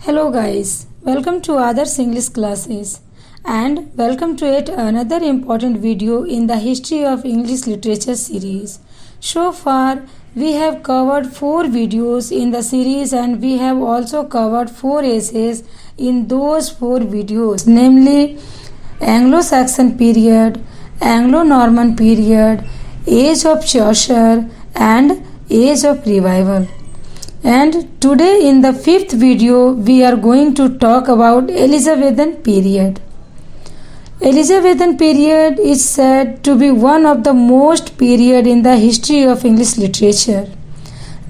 Hello guys, welcome to Others English classes and welcome to yet another important video in the History of English Literature series. So far we have covered 4 videos in the series and we have also covered 4 essays in those 4 videos, namely Anglo-Saxon period, Anglo-Norman period, Age of Chaucer and Age of Revival. And today in the 5th video we are going to talk about Elizabethan period. Elizabethan period is said to be one of the most period in the history of English literature.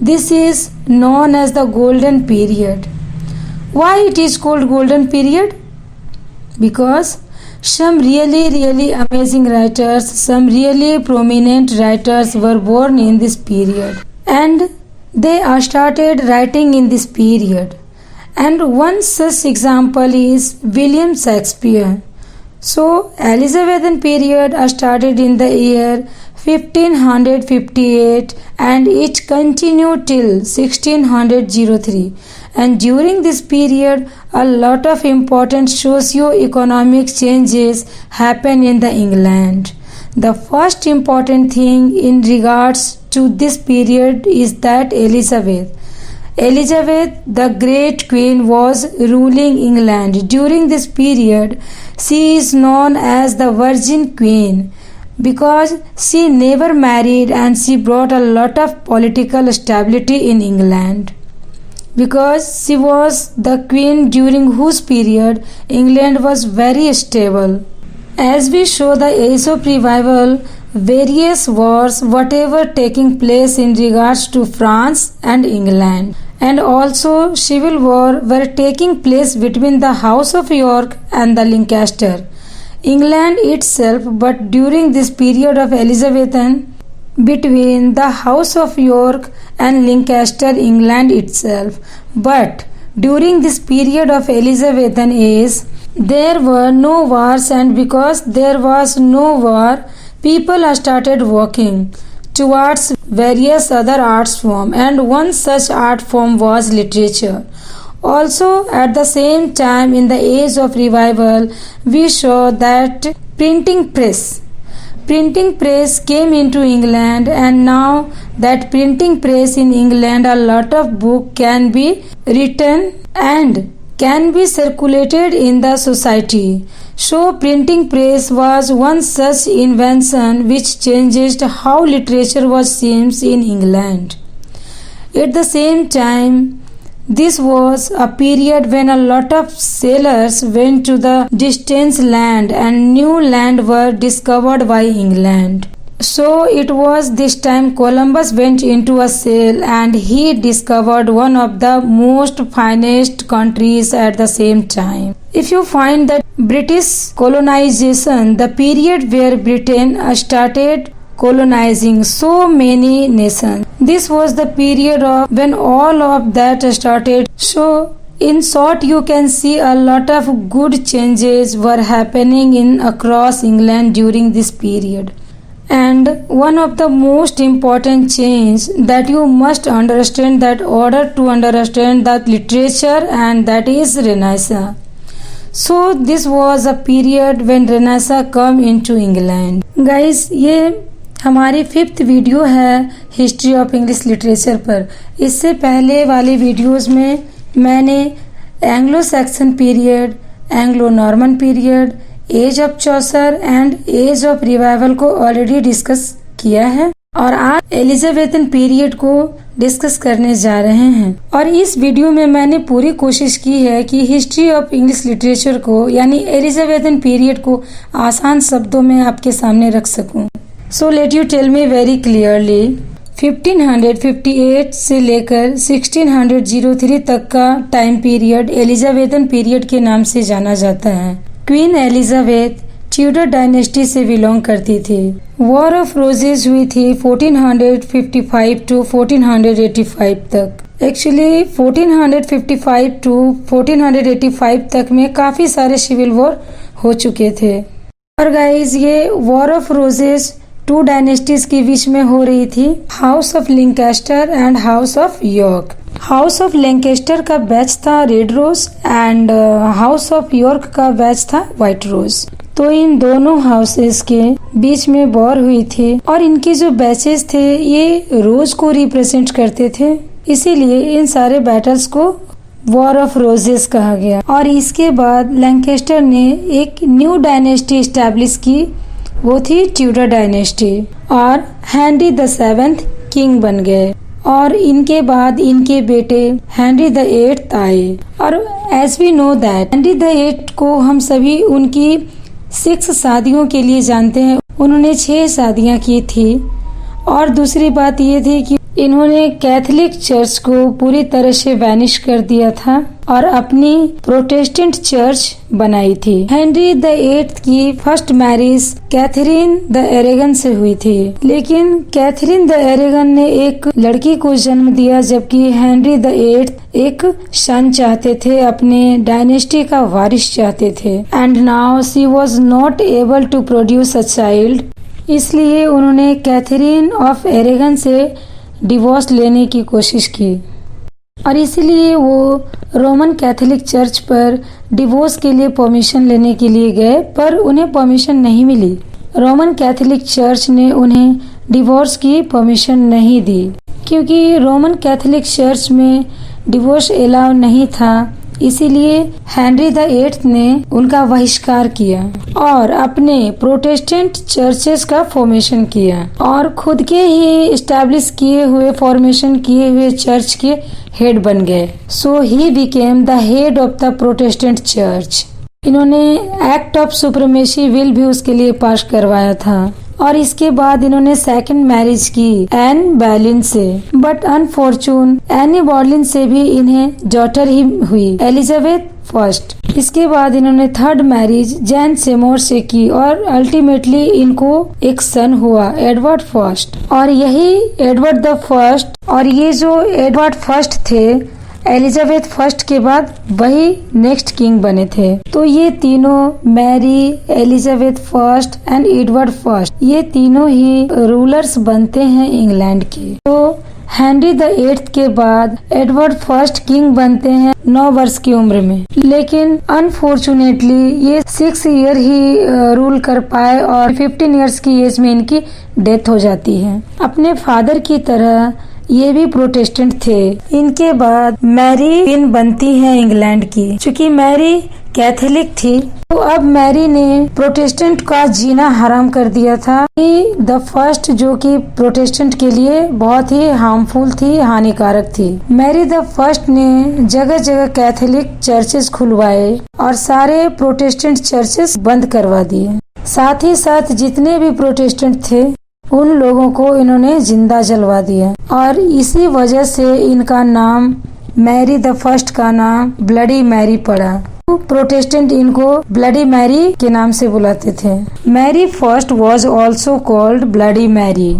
This is known as the golden period. Why it is called golden period? Because some really amazing writers, some really prominent writers were born in this period. And they started writing in this period, and one such example is William Shakespeare. So Elizabethan period started in the year 1558 and it continued till 1603, and during this period a lot of important socio-economic changes happened in the England. The first important thing in regards to this period is that Elizabeth, the great queen, was ruling England. During this period, she is known as the Virgin Queen because she never married and she brought a lot of political stability in England. Because she was the queen during whose period England was very stable. As we show the Age of Revival, various wars whatever taking place in regards to France and England, and also civil war were taking place between the House of York and the Lancaster, England itself, but during this period of Elizabethan, between the House of York and Lancaster, England itself. But during this period of Elizabethan age, there were no wars, and because there was no war, people started working towards various other arts forms, and one such art form was literature. Also at the same time in the Age of Revival, we saw that printing press came into England, and now that printing press in England, a lot of book can be written and can be circulated in the society. So printing press was one such invention which changed how literature was seen in England. At the same time, this was a period when a lot of sailors went to the distant land and new land were discovered by England. So it was this time Columbus went into a sail and he discovered one of the most finest countries at the same time. If you find that British colonization, the period where Britain started colonizing so many nations, this was the period of when all of that started. So in short, you can see a lot of good changes were happening in across England during this period. And one of the most important change that you must understand that order to understand that literature, and that is Renaissance. So this was a period when Renaissance come into England. Guys, ये हमारी 5th video है history of English literature पर. इससे पहले वाली videos में मैंने Anglo Saxon period, Anglo Norman period, age of Chaucer and age of revival को ऑलरेडी डिस्कस किया है, और आज एलिजाबेथन पीरियड को डिस्कस करने जा रहे हैं. और इस वीडियो में मैंने पूरी कोशिश की है कि हिस्ट्री ऑफ इंग्लिश लिटरेचर को यानी एलिजाबेथन पीरियड को आसान शब्दों में आपके सामने रख सकूं. So let you tell me very clearly, 1558 से लेकर 1603 तक का टाइम पीरियड एलिजाबेथन पीरियड के नाम से जाना जाता है. क्वीन एलिजाबेथ ट्यूडर डायनेस्टी से बिलोंग करती थी. वॉर ऑफ रोजेस हुई थी 1455 टू 1485 तक. एक्चुअली 1455 टू 1485 तक में काफी सारे सिविल वॉर हो चुके थे. और गाइज, ये वॉर ऑफ रोजेस 2 डायनेस्टीज के बीच में हो रही थी, house of Lancaster and house of York. House of Lancaster का बैच था red rose and house of York का बैच था व्हाइट रोज। तो इन दोनों हाउसेस के बीच में वॉर हुई थी और इनके जो बैचेस थे ये रोज को रिप्रेजेंट करते थे, इसीलिए इन सारे बैटल्स को वॉर ऑफ रोजेस कहा गया। और इसके बाद लैंकेस्टर ने एक न्यू डायनेस्टी स्टैब्लिश की, वो थी ट्यूडर डायनेस्टी, और हेनरी द 7th किंग बन गए। और इनके बाद इनके बेटे हेनरी द 8th आए। और as we know that Henry the 8th को हम सभी उनकी 6 शादियों के लिए जानते हैं। उन्होंने 6 शादियां की थी। और दूसरी बात ये थी कि इन्होंने कैथोलिक चर्च को पूरी तरह से वैनिश कर दिया था और अपनी प्रोटेस्टेंट चर्च बनाई थी। हेनरी द 8th की first marriage Catherine the argan से हुई थी, लेकिन कैथरीन द एरेगन ने एक लड़की को जन्म दिया, जबकि हेनरी द 8th एक सन चाहते थे, अपने डायनेस्टी का वारिस चाहते थे। And now she was not able to produce a child, इसलिए उन्होंने कैथरीन ऑफ एरेगन से डिवोर्स लेने की कोशिश की और इसीलिए वो रोमन कैथोलिक चर्च पर डिवोर्स के लिए परमिशन लेने के लिए गए, पर उन्हें परमिशन नहीं मिली। रोमन कैथोलिक चर्च ने उन्हें डिवोर्स की परमिशन नहीं दी, क्योंकि रोमन कैथोलिक चर्च में डिवोर्स अलाउ नहीं था। इसीलिए हेनरी द 8th ने उनका बहिष्कार किया और अपने प्रोटेस्टेंट चर्चेस का फॉर्मेशन किया और खुद के ही स्टैब्लिश किए हुए फॉर्मेशन किए हुए चर्च के हेड बन गए। So he became the head of the Protestant church. इन्होंने एक्ट ऑफ सुप्रीमेसी विल भी उसके लिए पास करवाया था। और इसके बाद इन्होंने सेकंड मैरिज की एन बोलेyn से, बट अनफॉर्चून एनी बोलेyn से भी इन्हें डॉटर ही हुई, एलिजाबेथ फर्स्ट। इसके बाद इन्होंने थर्ड मैरिज जैन सेमोर से की और अल्टीमेटली इनको एक सन हुआ, एडवर्ड फर्स्ट। और यही एडवर्ड द फर्स्ट और ये जो एडवर्ड फर्स्ट थे एलिजाबेथ फर्स्ट के बाद वही नेक्स्ट किंग बने थे। तो ये तीनों Mary, Elizabeth first and Edward first, ये तीनों ही रूलर्स बनते हैं इंग्लैंड के। तो हेनरी द 8th के बाद एडवर्ड फर्स्ट किंग बनते हैं 9 वर्ष की उम्र में, लेकिन अनफॉर्चुनेटली ये 6 ईयर ही रूल कर पाए और 15 ईयर्स की एज में इनकी डेथ हो जाती है। अपने फादर की तरह ये भी प्रोटेस्टेंट थे। इनके बाद मैरी क्वीन बनती है इंग्लैंड की। चूँकि मैरी कैथोलिक थी तो अब मैरी ने प्रोटेस्टेंट का जीना हराम कर दिया था। द फर्स्ट जो कि प्रोटेस्टेंट के लिए बहुत ही हार्मफुल थी, हानिकारक थी। मैरी द फर्स्ट ने जगह जगह कैथोलिक चर्चेस खुलवाए और सारे प्रोटेस्टेंट चर्चेस बंद करवा दिए। साथ ही साथ जितने भी प्रोटेस्टेंट थे उन लोगों को इन्होंने जिंदा जलवा दिया और इसी वजह से इनका नाम, मैरी द फर्स्ट का नाम ब्लडी मैरी पड़ा। प्रोटेस्टेंट इनको ब्लडी मैरी के नाम से बुलाते थे। Mary first was also called bloody Mary.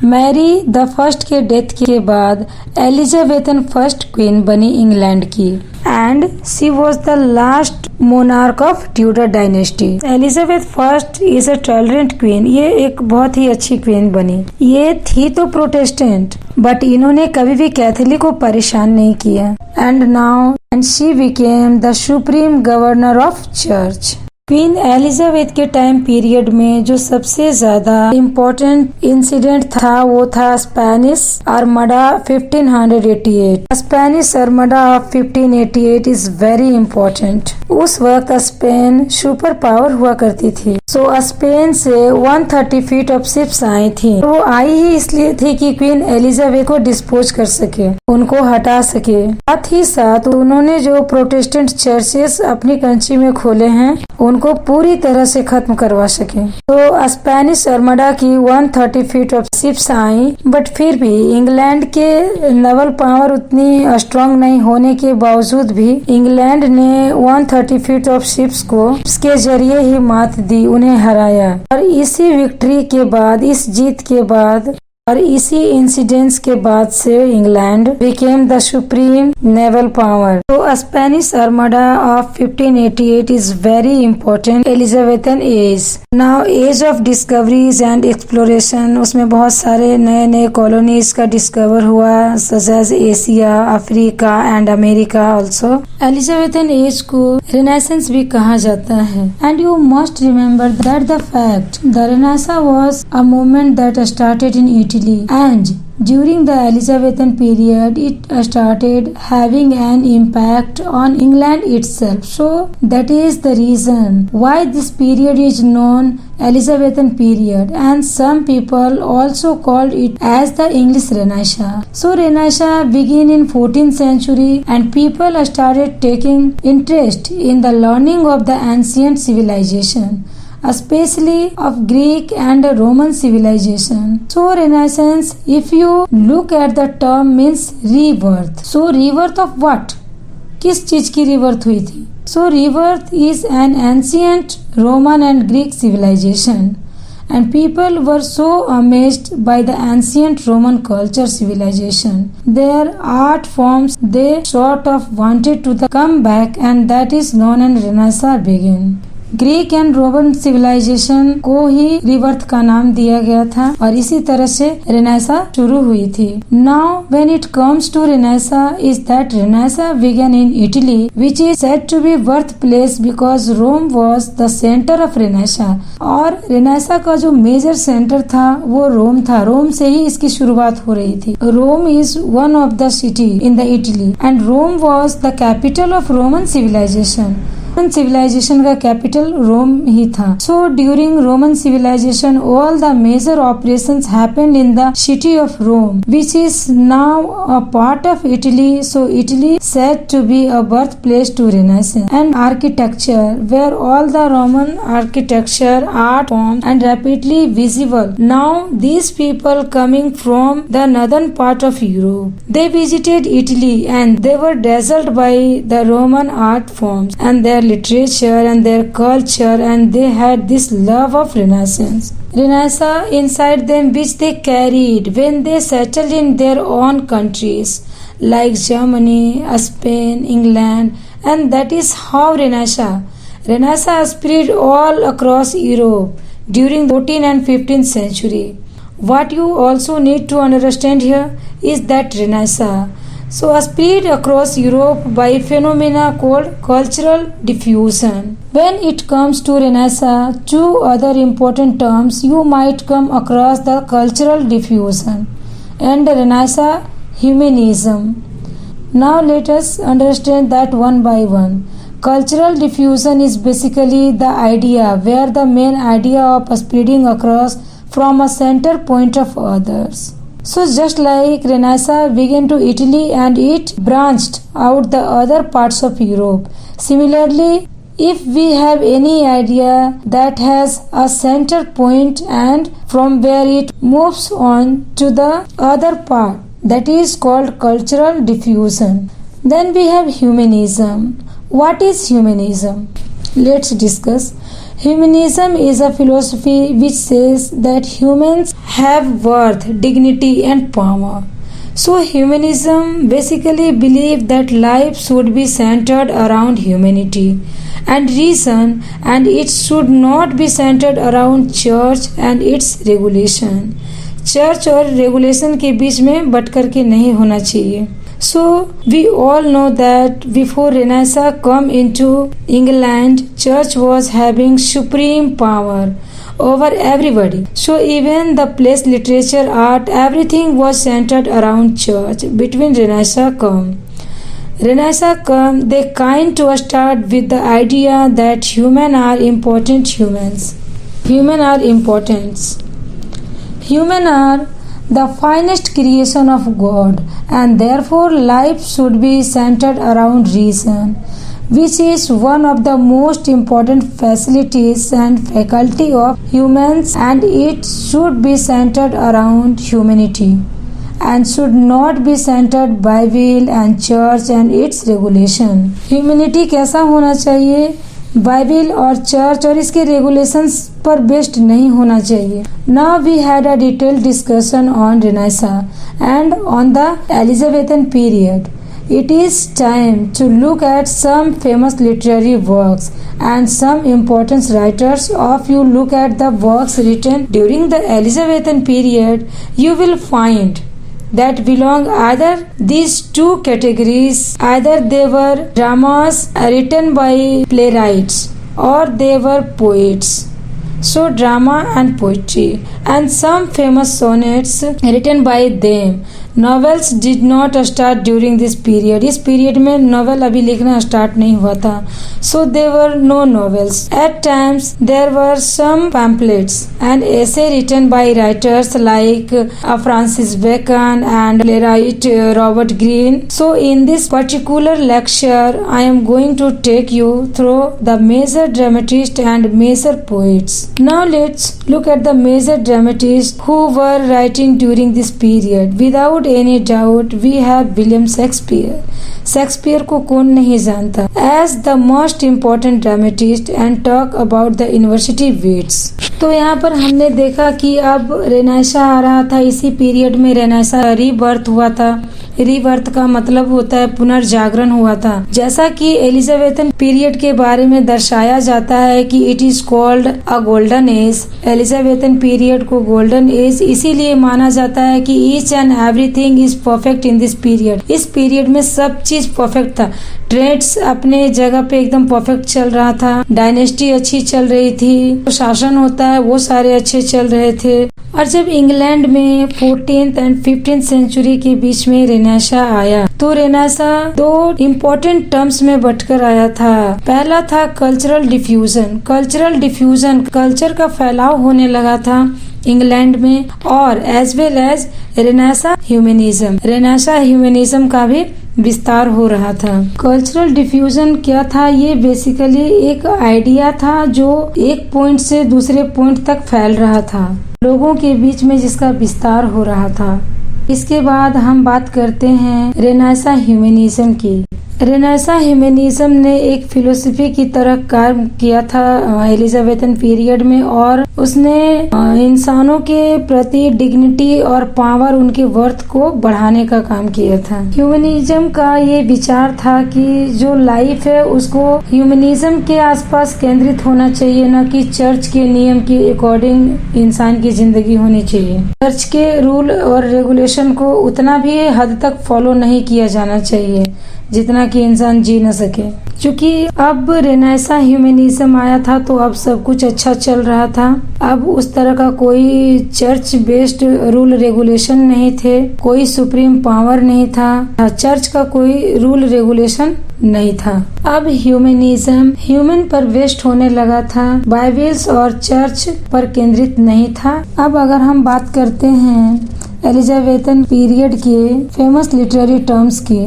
Mary the first के डेथ के बाद एलिजाबेथन फर्स्ट क्वीन बनी इंग्लैंड की and she was the last monarch of Tudor dynasty. Elizabeth first is a tolerant queen. ये एक बहुत ही अच्छी क्वीन बनी। ये थी तो प्रोटेस्टेंट बट इन्होंने कभी भी कैथोलिक को परेशान नहीं किया। And she became the supreme governor of church. Queen Elizabeth के टाइम पीरियड में जो सबसे ज्यादा इम्पोर्टेंट इंसिडेंट था वो था Spanish armada 1588। Spanish armada of 1588 is very important. उस वक्त स्पेन सुपर पावर हुआ करती थी। सो स्पेन से 130 फीट ऑफ शिप्स आई थी। वो आई ही इसलिए थी कि क्वीन एलिजाबेथ को डिस्पोज कर सके, उनको हटा सके। साथ ही साथ उन्होंने जो प्रोटेस्टेंट चर्चेस अपनी कंट्री में खोले हैं उनको पूरी तरह से खत्म करवा सके। तो स्पेनिश आर्मडा की 130 feet of ships I, but फिर भी इंग्लैंड के नेवल पावर उतनी स्ट्रांग नहीं होने के बावजूद भी इंग्लैंड ने 130 फीट ऑफ शिप्स को इसके जरिए ही मात दी, उन्हें हराया। और इसी विक्ट्री के बाद, इस जीत के बाद और इसी इंसिडेंट्स के बाद से England became the supreme naval power. So Spanish Armada of 1588 is very important Elizabethan age. Now age of discoveries and exploration, उसमें बहुत सारे नए नए कॉलोनीज का डिस्कवर हुआ such as Asia, Africa and America also. Elizabethan age को Renaissance भी कहा जाता है. And you must remember that the fact the Renaissance was a movement that started in Italy, and during the Elizabethan period it started having an impact on England itself. So that is the reason why this period is known Elizabethan period, and some people also called it as the English Renaissance. So Renaissance began in 14th century, and people started taking interest in the learning of the ancient civilization, especially of Greek and Roman civilization. So Renaissance, if you look at the term, means rebirth. So rebirth of what? किस चीज की rebirth हुई थी? So rebirth is an ancient Roman and Greek civilization, and people were so amazed by the ancient Roman culture civilization. Their art forms, they sort of wanted to come back, and that is known as Renaissance began. Greek and Roman civilization को ही rebirth का नाम दिया गया था, और इसी तरह से रेनेसां शुरू हुई थी. Now when it comes to Renaissance, is that Renaissance began in Italy, which is said to be birth place because Rome was the centre of Renaissance. और रेनेसां का जो मेजर सेंटर था वो रोम था. रोम से ही इसकी शुरुआत हो रही थी. Rome is one of the city in the Italy, and Rome was the capital of Roman civilization. Roman civilization का कैपिटल रोम ही था. So during Roman civilization all the major operations happened in the city of Rome, which is now a part of Italy. So Italy said to be a birth place to renaissance. And architecture, where all the Roman architecture art form and rapidly visible. Now these people coming from the northern part of Europe, they visited Italy, and they were dazzled by the Roman art forms and their literature and their culture, and they had this love of Renaissance inside them, which they carried when they settled in their own countries like Germany, Spain, England, and that is how Renaissance spread all across Europe during 14th and 15th century. What you also need to understand here is that Renaissance spread across Europe by phenomena called cultural diffusion. When it comes to Renaissance, two other important terms you might come across: the cultural diffusion and Renaissance humanism. Now let us understand that one by one. Cultural diffusion is basically the idea where the main idea of spreading across from a center point of others. So just like Renaissance began to Italy and it branched out the other parts of Europe, similarly, if we have any idea that has a center point and from where it moves on to the other part, that is called cultural diffusion. Then we have humanism. What is humanism? Let's discuss. Humanism is a philosophy which says that humans have worth, dignity and power. So humanism basically believes that life should be centered around humanity and reason, and it should not be centered around church and its regulation. Church और regulation के बीच में but करके नहीं होना चाहिए. So we all know that before Renaissance come into England, church was having supreme power over everybody. So even the place, literature, art, everything was centered around church. Between Renaissance come, they kind to start with the idea that human are important. Human are the finest creation of God, and therefore life should be centered around reason, which is one of the most important facilities and faculty of humans, and it should be centered around humanity and should not be centered Bible and church and its regulation. Humanity कैसा होना चाहिए? Bible और church और इसके regulations पर based नहीं होना चाहिए। Now we had a detailed discussion on Renaissance and on the Elizabethan period. It is time to look at some famous literary works and some important writers. If you look at the works written during the Elizabethan period, you will find that belong either these two categories. Either they were dramas written by playwrights or they were poets. So drama and poetry and some famous sonnets written by them. Novels did not start during this period. इस period में novel अभी लिखना start नहीं हुआ था. So there were no novels. At times there were some pamphlets and essay written by writers like Francis Bacon and playwright Robert Greene. So in this particular lecture I am going to take you through the major dramatists and major poets. Now let's look at the major dramatists who were writing during this period. Without any doubt we have William Shakespeare. Shakespeare को कौन नहीं जानता as the most important dramatist and talk about the university wits. तो यहाँ पर हमने देखा कि अब रेनेसा आ रहा था. इसी पीरियड में रेनेसा रीबर्थ हुआ था. रीबर्थ का मतलब होता है पुनर्जागरण हुआ था. जैसा कि एलिजाबेथन पीरियड के बारे में दर्शाया जाता है कि it is called a golden age. Elizabethan period को गोल्डन एज इसीलिए माना जाता है कि each and everything is perfect in this period. इस पीरियड में सब चीज परफेक्ट था. ट्रेड्स अपने जगह पे एकदम परफेक्ट चल रहा था. डायनेस्टी अच्छी चल रही थी. शासन होता है वो सारे अच्छे चल रहे थे. और जब इंग्लैंड में 14th एंड 15th सेंचुरी के बीच में रेनेसा आया तो रेनेसा दो इम्पोर्टेंट टर्म्स में बटकर आया था. पहला था cultural diffusion. Cultural diffusion culture का फैलाव होने लगा था इंग्लैंड में. और as well as Renaissance humanism. Renaissance humanism का भी विस्तार हो रहा था. कल्चरल डिफ्यूजन क्या था? ये बेसिकली एक आइडिया था जो एक पॉइंट से दूसरे पॉइंट तक फैल रहा था, लोगों के बीच में जिसका विस्तार हो रहा था. इसके बाद हम बात करते हैं रेनेसा ह्यूमनिज्म की. रेनेसा ह्यूमनिज्म ने एक फिलोसफी की तरह कार्य किया था एलिजाबेथन पीरियड में और उसने इंसानों के प्रति डिग्निटी और पावर, उनके वर्थ को बढ़ाने का काम किया था. ह्यूमनिज्म का ये विचार था कि जो लाइफ है उसको ह्यूमनिज्म के आसपास केंद्रित होना चाहिए, न कि चर्च के नियम के अकॉर्डिंग इंसान की जिंदगी होनी चाहिए. चर्च के रूल और रेगुलेशन को उतना भी हद तक फॉलो नहीं किया जाना चाहिए जितना कि इंसान जी न सके. क्योंकि अब रेनेसा ह्यूमनिज्म आया था तो अब सब कुछ अच्छा चल रहा था. अब उस तरह का कोई चर्च बेस्ड रूल रेगुलेशन नहीं थे, कोई सुप्रीम पावर नहीं था, चर्च का कोई रूल रेगुलेशन नहीं था. अब ह्यूमनिज्म ह्यूमन पर बेस्ड होने लगा था, बाइबल्स और चर्च पर केंद्रित नहीं था. अब अगर हम बात करते हैं एलिजाबेथन पीरियड के फेमस लिटरेरी टर्म्स की,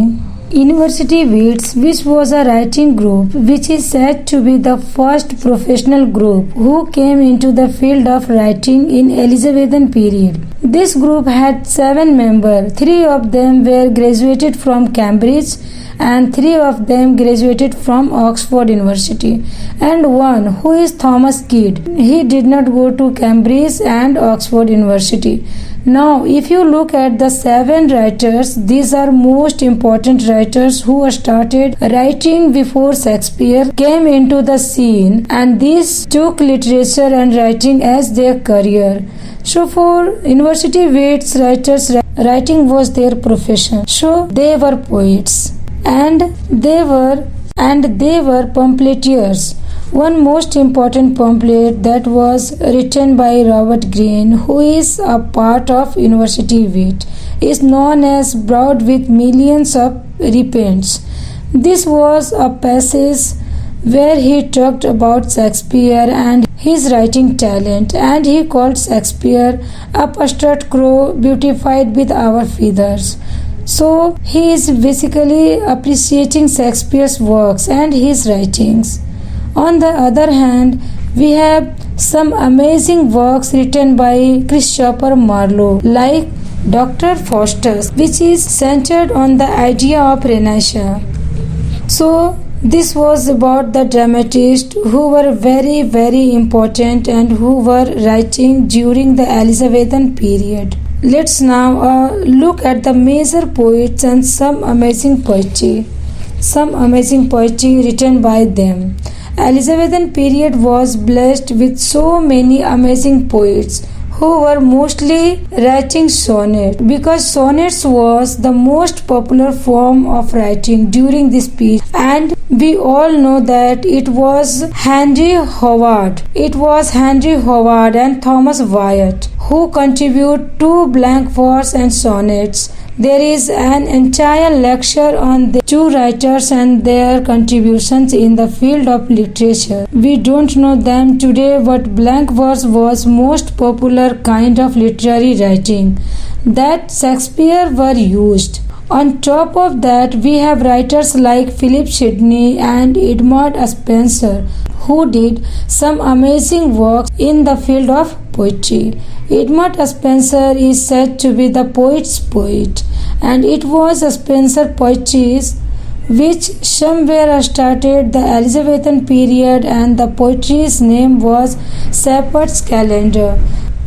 University Wits, which was a writing group which is said to be the first professional group who came into the field of writing in Elizabethan period. This group had 7 members. 3 of them were graduated from Cambridge and 3 of them graduated from Oxford University and one who is Thomas Kidd. He did not go to Cambridge and Oxford University. Now, if you look at the 7 writers, these are most important writers who started writing before Shakespeare came into the scene, and these took literature and writing as their career. So for university wits writers, writing was their profession. So they were poets and they were pamphleteers. One most important pamphlet that was written by Robert Greene, who is a part of University Wit, is known as Broad with Millions of Repents. This was a passage where he talked about Shakespeare and his writing talent, and he called Shakespeare a bastard crow beautified with our feathers. So he is basically appreciating Shakespeare's works and his writings. On the other hand, we have some amazing works written by Christopher Marlowe, like Dr. Faustus, which is centered on the idea of Renaissance. So This was about the dramatists who were very, very important and who were writing during the Elizabethan period. Let's now look at the major poets and some amazing poetry written by them. Elizabethan period was blessed with so many amazing poets who were mostly writing sonnets, because sonnets was the most popular form of writing during this period, and we all know that it was Henry Howard and Thomas Wyatt who contribute two blank verse and sonnets. There is an entire lecture on the two writers and their contributions in the field of literature. We don't know them today, but blank verse was most popular kind of literary writing that Shakespeare were used. On top of that, we have writers like Philip Sidney and Edmund Spenser who did some amazing works in the field of poetry. Edmund Spenser is said to be the poet's poet, and it was Spenser poetries which somewhere started the Elizabethan period, and the poetry's name was Shepherd's Calendar,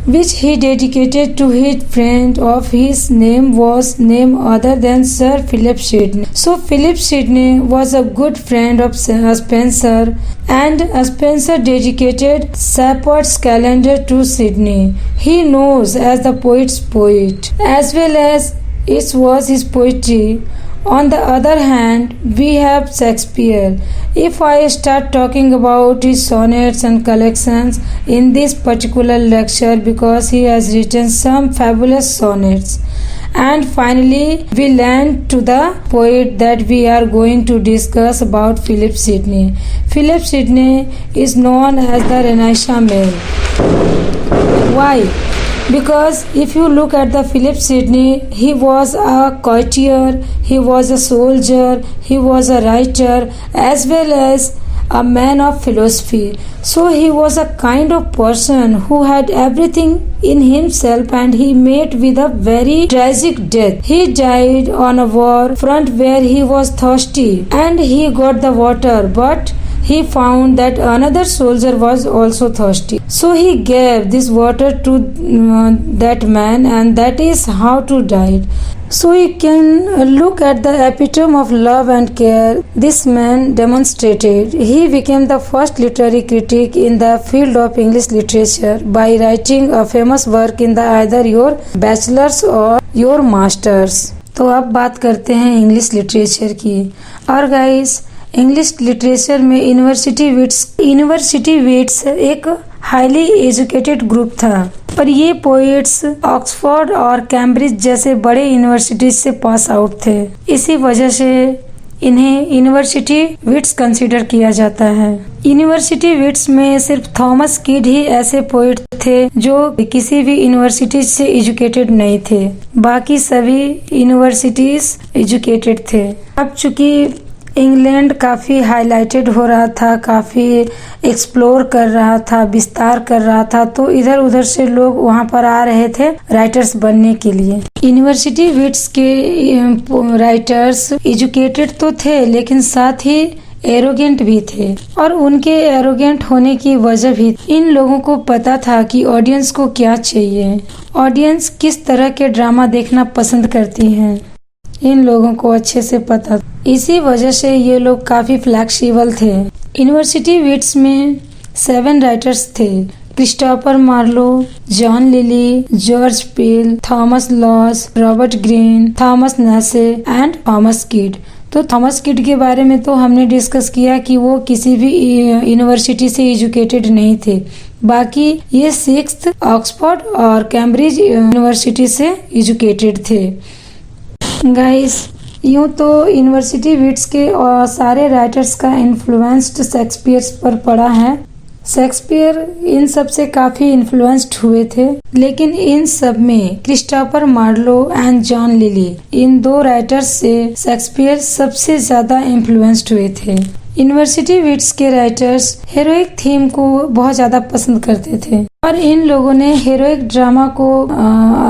which he dedicated to his friend of his name was name other than Sir Philip Sidney. So Philip Sidney was a good friend of Spenser, and Spenser dedicated Shepherd's Calendar to Sidney. He knows as the poet's poet, as well as it was his poetry. On the other hand, we have Shakespeare. If I start talking about his sonnets and collections in this particular lecture, because he has written some fabulous sonnets. And finally, we land to the poet that we are going to discuss about, Philip Sidney. Philip Sidney is known as the Renaissance male. Why? Because if you look at the Philip Sidney, he was a courtier, he was a soldier, he was a writer, as well as a man of philosophy. So he was a kind of person who had everything in himself, and he met with a very tragic death. He died on a war front where he was thirsty and he got the water, but he found that another soldier was also thirsty. So he gave this water to that man, and that is how to die. So you can look at the epitome of love and care this man demonstrated. He became the first literary critic in the field of English literature by writing a famous work in the either your bachelor's or your master's. तो अब बात करते हैं English literature की। और guys, English literature में university wits एक highly educated group था, पर ये पोएट्स ऑक्सफोर्ड और कैम्ब्रिज जैसे बड़े यूनिवर्सिटीज से पास आउट थे। इसी वजह से इन्हें यूनिवर्सिटी विट्स कंसीडर किया जाता है। यूनिवर्सिटी विट्स में सिर्फ थॉमस किड ही ऐसे पोएट थे जो किसी भी यूनिवर्सिटी से एजुकेटेड नहीं थे, बाकी सभी यूनिवर्सिटीज एजुकेटेड थे। अब चूंकि इंग्लैंड काफ़ी हाईलाइटेड हो रहा था, काफ़ी एक्सप्लोर कर रहा था, विस्तार कर रहा था, तो इधर उधर से लोग वहाँ पर आ रहे थे राइटर्स बनने के लिए। यूनिवर्सिटी विट्स के राइटर्स एजुकेटेड तो थे, लेकिन साथ ही एरोगेंट भी थे, और उनके एरोगेंट होने की वजह भी इन लोगों को पता था कि ऑडियंस को क्या चाहिए, ऑडियंस किस तरह के ड्रामा देखना पसंद करती है, इन लोगों को अच्छे से पता। इसी वजह से ये लोग काफी फ्लेक्सिबल थे। यूनिवर्सिटी विट्स में 7 राइटर्स थे: Christopher Marlowe, John Lyly, George Peele, Thomas Lodge, Robert Greene, Thomas Nashe and Thomas Kyd. तो थॉमस किड के बारे में तो हमने डिस्कस किया कि वो किसी भी यूनिवर्सिटी से एजुकेटेड नहीं थे, बाकी ये 6th ऑक्सफोर्ड और कैम्ब्रिज यूनिवर्सिटी से एजुकेटेड थे। गाइस, यूँ तो यूनिवर्सिटी विट्स के सारे राइटर्स का इन्फ्लुएंस्ड शेक्सपियर पर पड़ा है। शेक्सपियर इन सब से काफी इन्फ्लुएंस्ड हुए थे, लेकिन इन सब में Christopher Marlowe and John Lyly, इन 2 राइटर्स से शेक्सपियर सबसे ज्यादा इन्फ्लुएंस्ड हुए थे। यूनिवर्सिटी विट्स के राइटर्स हेरोइक थीम को बहुत ज्यादा पसंद करते थे। और इन लोगों ने हीरोइक ड्रामा को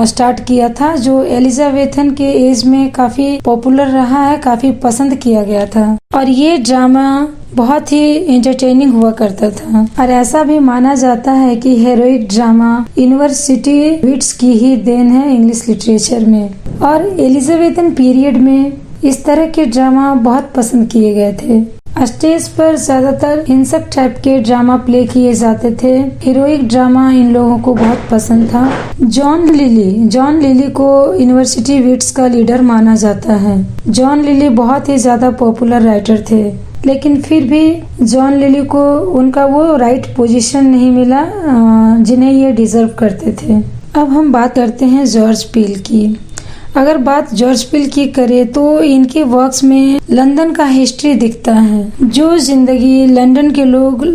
स्टार्ट किया था, जो एलिजाबेथन के एज में काफी पॉपुलर रहा है, काफी पसंद किया गया था। और ये ड्रामा बहुत ही एंटरटेनिंग हुआ करता था। और ऐसा भी माना जाता है कि हीरोइक ड्रामा यूनिवर्सिटी विट्स की ही देन है इंग्लिश लिटरेचर में। और एलिजाबेथन पीरियड में इस तरह के ड्रामा बहुत पसंद किए गए थे। स्टेज पर ज्यादातर हिंसक टाइप के ड्रामा प्ले किए जाते थे। हीरोइक ड्रामा इन लोगों को बहुत पसंद था। जॉन लिली को यूनिवर्सिटी विट्स का लीडर माना जाता है। जॉन लिली बहुत ही ज्यादा पॉपुलर राइटर थे, लेकिन फिर भी जॉन लिली को उनका वो राइट पोजीशन नहीं मिला जिन्हें ये डिजर्व करते थे। अब हम बात करते हैं जॉर्ज पील की। अगर बात जॉर्ज पील की करें तो इनके वर्क्स में लंदन का हिस्ट्री दिखता है। जो जिंदगी लंदन के लोग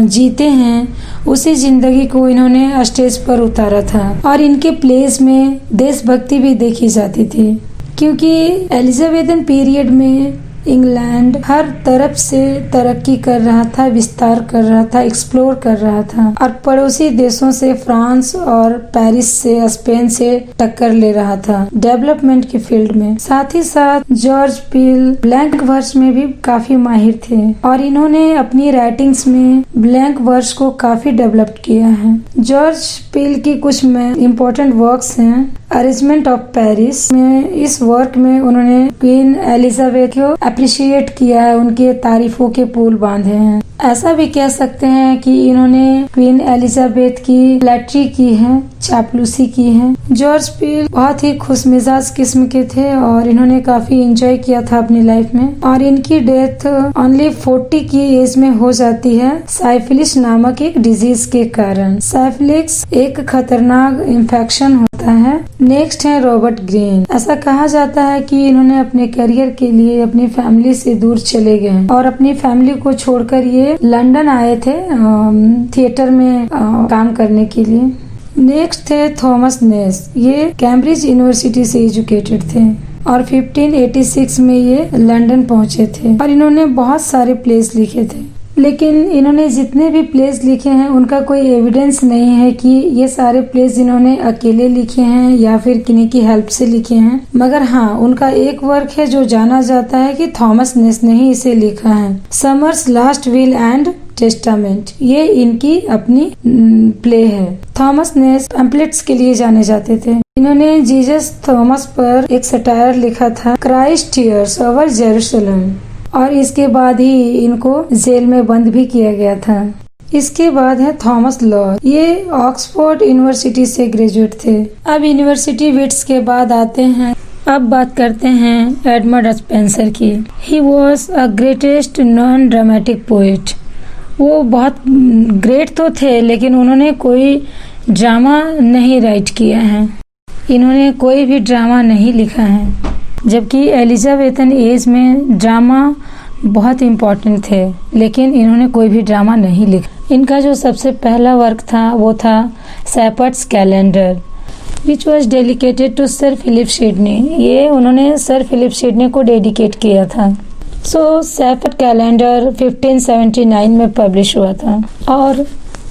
जीते हैं, उसी जिंदगी को इन्होंने स्टेज पर उतारा था। और इनके प्लेस में देशभक्ति भी देखी जाती थी, क्योंकि एलिजाबेथन पीरियड में इंग्लैंड हर तरफ से तरक्की कर रहा था, विस्तार कर रहा था, एक्सप्लोर कर रहा था। और पड़ोसी देशों से फ्रांस और पेरिस से, स्पेन से टक्कर ले रहा था डेवलपमेंट के फील्ड में। साथ ही साथ जॉर्ज पील ब्लैंक वर्स में भी काफी माहिर थे, और इन्होंने अपनी राइटिंग्स में ब्लैंक वर्स को काफी डेवलप किया है। जॉर्ज पील की कुछ इम्पोर्टेंट वर्क्स हैं। अरेंजमेंट ऑफ पेरिस में, इस वर्क में उन्होंने क्वीन एलिजाबेथ को अप्रिशिएट किया है, उनके तारीफों के पुल बांधे हैं। ऐसा भी कह सकते हैं कि इन्होंने क्वीन एलिजाबेथ की फ्लैटरी की है, चापलूसी की है। जॉर्ज पील बहुत ही खुशमिजाज किस्म के थे और इन्होंने काफी एंजॉय किया था अपनी लाइफ में। और इनकी डेथ ओनली 40 की एज में हो जाती है, साइफिलिस नामक एक डिजीज के कारण। साइफिलिस एक खतरनाक इन्फेक्शन होता है। नेक्स्ट है रॉबर्ट ग्रीन। ऐसा कहा जाता है कि इन्होंने अपने करियर के लिए अपनी फैमिली से दूर चले गए और अपनी फैमिली को छोड़कर ये लंदन आए थे थिएटर में काम करने के लिए। नेक्स्ट थे थॉमस नेस। ये कैम्ब्रिज यूनिवर्सिटी से एजुकेटेड थे और 1586 में ये लंदन पहुंचे थे। और इन्होंने बहुत सारे प्लेस लिखे थे, लेकिन इन्होंने जितने भी प्लेस लिखे हैं उनका कोई एविडेंस नहीं है कि ये सारे प्लेस इन्होंने अकेले लिखे हैं या फिर किन्हीं की हेल्प से लिखे हैं। मगर हाँ, उनका एक वर्क है जो जाना जाता है कि थॉमस नेस ने ही इसे लिखा है, summers last will and testament. ये इनकी अपनी प्ले है। थॉमस नेस पैम्पलेट्स के लिए जाने जाते थे। इन्होंने जीसस थॉमस पर एक सटायर लिखा था, क्राइस्ट टीयर्स ओवर जेरूसलम, और इसके बाद ही इनको जेल में बंद भी किया गया था। इसके बाद है थॉमस लॉ। ये ऑक्सफोर्ड यूनिवर्सिटी से ग्रेजुएट थे। अब यूनिवर्सिटी विट्स के बाद आते हैं, अब बात करते हैं एडमंड स्पेंसर की। He was a greatest non dramatic poet. वो बहुत ग्रेट तो थे, लेकिन उन्होंने कोई ड्रामा नहीं राइट किया है। इन्होंने कोई भी ड्रामा नहीं लिखा है, जबकि एलिजाबेथन एज में ड्रामा बहुत इम्पोर्टेंट थे, लेकिन इन्होंने कोई भी ड्रामा नहीं लिखा। इनका जो सबसे पहला वर्क था वो था Shepherd's Calendar, which was dedicated to sir Philip Sidney. ये उन्होंने सर फिलिप सिडनी को डेडिकेट किया था। सो शेपर्ड कैलेंडर 1579 में पब्लिश हुआ था। और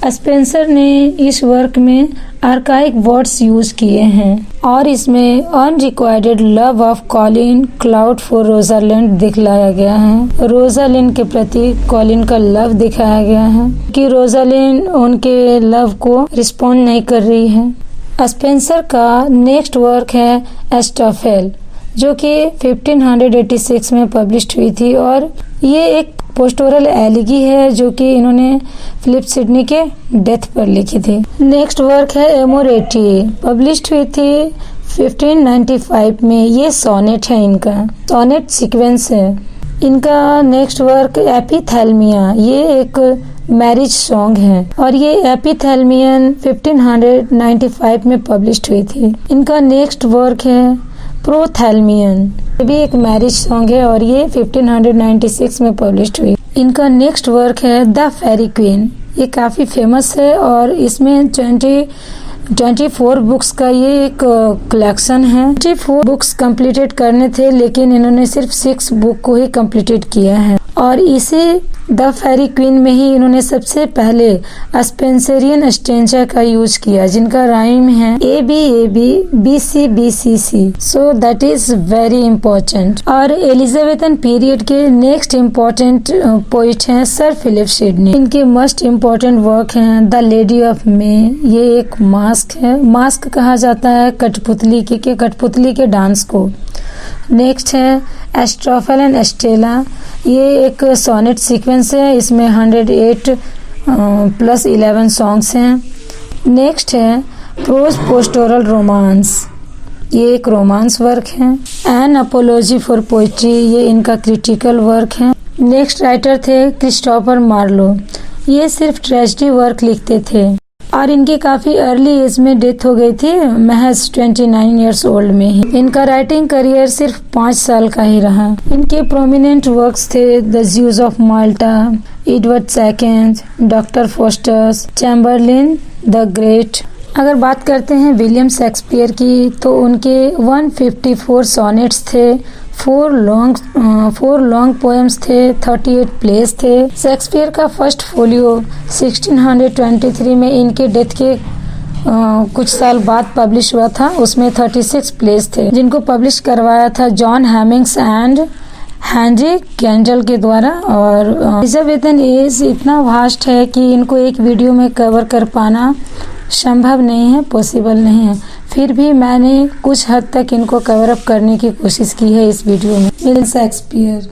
स्पेंसर ने इस वर्क में आर्काइक वर्ड्स यूज किए हैं और इसमें unrequited love of Colin Clout for Rosalind दिखलाया गया है। रोजालिंड के प्रति कॉलिन का लव दिखाया गया है कि रोजालिंड उनके लव को रिस्पॉन्ड नहीं कर रही है। स्पेंसर का नेक्स्ट वर्क है एस्टोफेल, जो कि 1586 में पब्लिश हुई थी, और ये एक पोस्टोरल एलिगी है जो कि इन्होंने फिलिप सिडनी के डेथ पर लिखी थी। नेक्स्ट वर्क है एमोरेटी, पब्लिश हुई थी 1595 में। ये सोनेट है, इनका सोनेट सीक्वेंस है। इनका नेक्स्ट वर्क एपिथेल्मिया, ये एक मैरिज सॉन्ग है और ये एपिथेल्मियन 1595 में पब्लिश हुई थी। इनका नेक्स्ट वर्क है प्रोथेल्मियन, ये भी एक मैरिज सॉन्ग है और ये 1596 में पब्लिश हुई। इनका नेक्स्ट वर्क है द फेरी क्वीन, ये काफी फेमस है और इसमें 24 बुक्स का ये एक कलेक्शन है। 24 बुक्स कंप्लीटेड करने थे, लेकिन इन्होंने सिर्फ 6 बुक को ही कंप्लीटेड किया है और इसे द फेरी क्वीन में ही इन्होंने सबसे पहले स्पेंसरियन स्टेंजा का यूज किया, जिनका राइम है AB BC, so that is very important. और एलिजाबेथन पीरियड के नेक्स्ट इम्पोर्टेंट पोइट हैं सर फिलिप सिडनी। इनके मोस्ट इम्पोर्टेंट वर्क हैं द लेडी ऑफ मे, ये एक मास्क है, मास्क कहा जाता है कठपुतली के कठपुतली के डांस को। नेक्स्ट है एस्ट्रोफल एंड एस्टेला, ये एक सोनेट सीक्वेंस है, इसमें 108 + 11 सॉन्ग्स हैं। नेक्स्ट है प्रोज पोस्टोरल रोमांस, ये एक रोमांस वर्क है। एन अपोलॉजी फॉर पोइट्री, ये इनका क्रिटिकल वर्क है। नेक्स्ट राइटर थे क्रिस्टोफर मार्लो, ये सिर्फ ट्रेजेडी वर्क लिखते थे और इनकी काफी अर्ली एज में डेथ हो गई थी, महज 29 इयर्स ओल्ड में ही। इनका राइटिंग करियर सिर्फ 5 साल का ही रहा। इनके प्रोमिनेंट वर्क्स थे the Jews of Malta, Edward second, doctor fosters, Chamberlain the great. अगर बात करते हैं विलियम शेक्सपियर की, तो उनके 154 सोनेट्स थे, 4 लॉन्ग पोएम्स थे, 38 प्लेस थे। शेक्सपियर का फर्स्ट फोलियो 1623 में इनके डेथ के कुछ साल बाद पब्लिश हुआ था, उसमें 36 प्लेस थे, जिनको पब्लिश करवाया था जॉन हैमिंग्स एंड हेनरी कैंडल के द्वारा। और एलिजाबेथन एज इतना वास्ट है कि इनको एक वीडियो में कवर कर पाना संभव नहीं है, पॉसिबल नहीं है, फिर भी मैंने कुछ हद तक इनको कवर अप करने की कोशिश की है इस वीडियो में।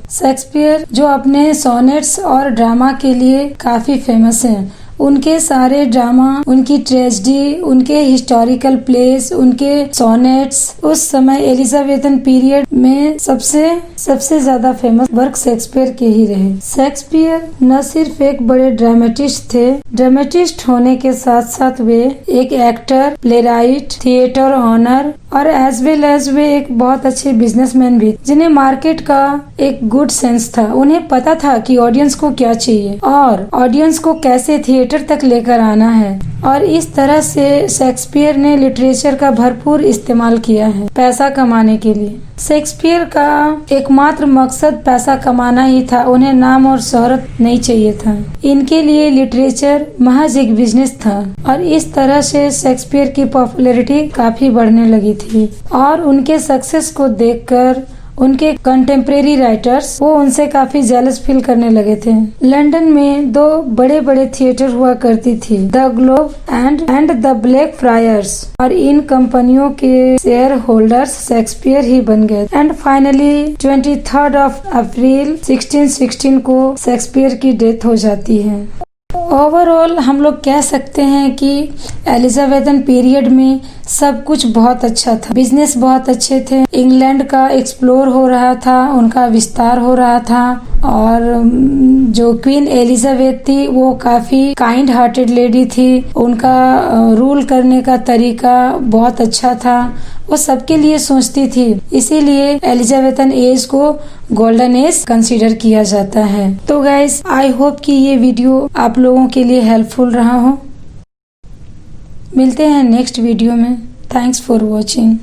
शेक्सपियर जो अपने सोनेट्स और ड्रामा के लिए काफी फेमस हैं, उनके सारे ड्रामा, उनकी ट्रेजेडी, उनके हिस्टोरिकल प्लेस, उनके सोनेट्स उस समय एलिजाबेथन पीरियड में सबसे ज्यादा फेमस वर्क शेक्सपियर के ही रहे। शेक्सपियर न सिर्फ एक बड़े ड्रामेटिस्ट थे, ड्रामेटिस्ट होने के साथ साथ वे एक एक्टर, प्लेराइट, थिएटर ऑनर और एज वेल एज वे एक बहुत अच्छे बिजनेसमैन भी, जिन्हें मार्केट का एक गुड सेंस था। उन्हें पता था कि ऑडियंस को क्या चाहिए और ऑडियंस को कैसे थिएटर तक लेकर आना है, और इस तरह से शेक्सपियर ने लिटरेचर का भरपूर इस्तेमाल किया है पैसा कमाने के लिए। शेक्सपियर का एकमात्र मकसद पैसा कमाना ही था, उन्हें नाम और शोहरत नहीं चाहिए था। इनके लिए लिटरेचर महज एक बिजनेस था, और इस तरह से शेक्सपियर की पॉपुलैरिटी काफी बढ़ने लगी थी, और उनके सक्सेस को देखकर उनके कंटेम्प्रेरी राइटर्स वो उनसे काफी जेलस फील करने लगे थे। लंदन में 2 बड़े थिएटर हुआ करती थी, the globe and the black fryers, और इन कंपनियों के शेयर होल्डर्स शेक्सपियर ही बन गए। एंड फाइनली 23 अप्रैल 1616 को शेक्सपियर की डेथ हो जाती है। ओवरऑल हम लोग कह सकते हैं कि एलिजाबेथन पीरियड में सब कुछ बहुत अच्छा था, बिजनेस बहुत अच्छे थे, इंग्लैंड का एक्सप्लोर हो रहा था, उनका विस्तार हो रहा था, और जो क्वीन एलिजाबेथ थी वो काफी काइंड हार्टेड लेडी थी, उनका रूल करने का तरीका बहुत अच्छा था, वो सबके लिए सोचती थी, इसीलिए एलिजाबेथन एज को गोल्डन एज कंसीडर किया जाता है। तो गाइस, आई होप कि ये वीडियो आप लोगों के लिए हेल्पफुल रहा हो। मिलते हैं नेक्स्ट वीडियो में। Thanks for watching.